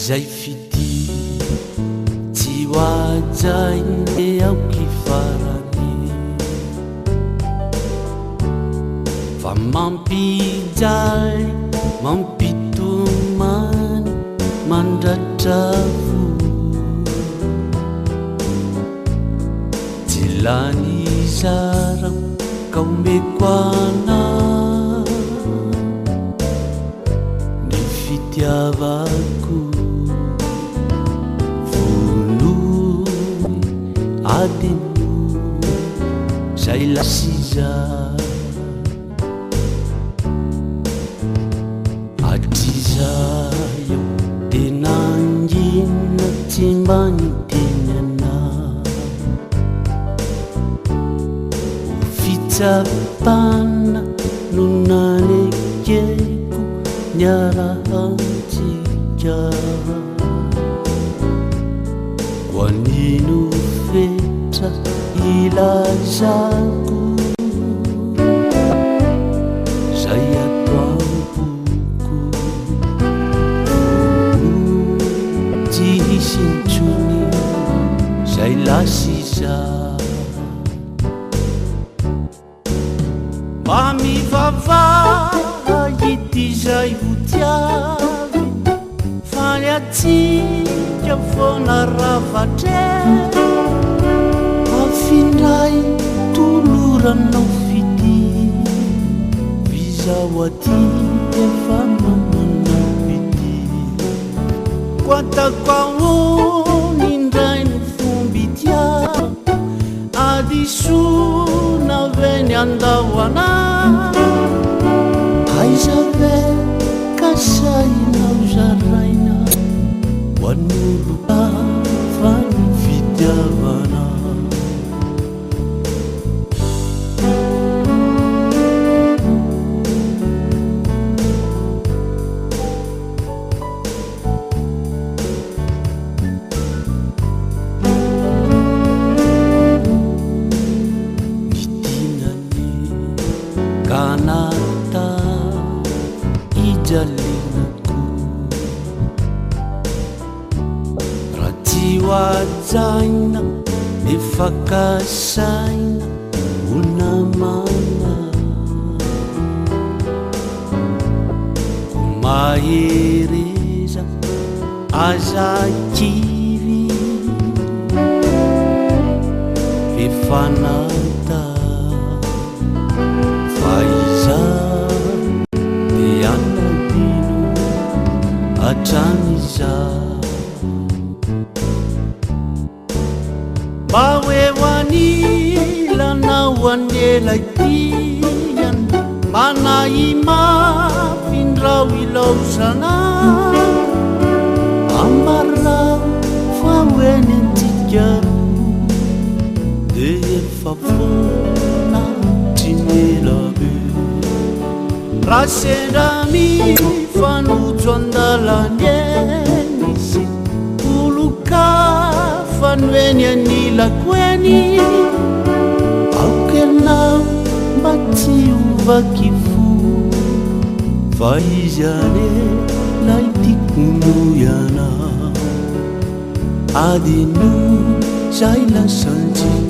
izay fity tsy hoajainy aoky farany fa mampijay mampitomany mandratra fo tsy lany zara ka omeko ana ny fitiavako adino zay lasiza atriza io tenangina tsy maniteny ana ho fitsapana no nanekeko niarahantsika hoanino FETRA ilazako zay atoamboko tsy hisy intsony zay lasiza mba mivavaha ity zay ho tiavy faniatsika foana ravatre afindray toloranao fity vizao aty efa mananao fity koatako aony indray ny fomby tia adisona veny andahoana aizave kasainao zaraina hoan'olo fa ny fitiavana kanata ijalinako raha tsy hoajaina nefa kasaina ho namana ko mahereza azakivy efanata faiza de anadino atraniza mba hoe hoanilana hoanelay tiany manahy mafindrao ilaozana amarao fa hoeny antikaro de efa fona trimelabe raha sendra mifanojo andalany enisy oloka fanoeny anilako eny aokenao mba tsy ovaky fo fa izy ane lay tikonoyana adino zay lasantsika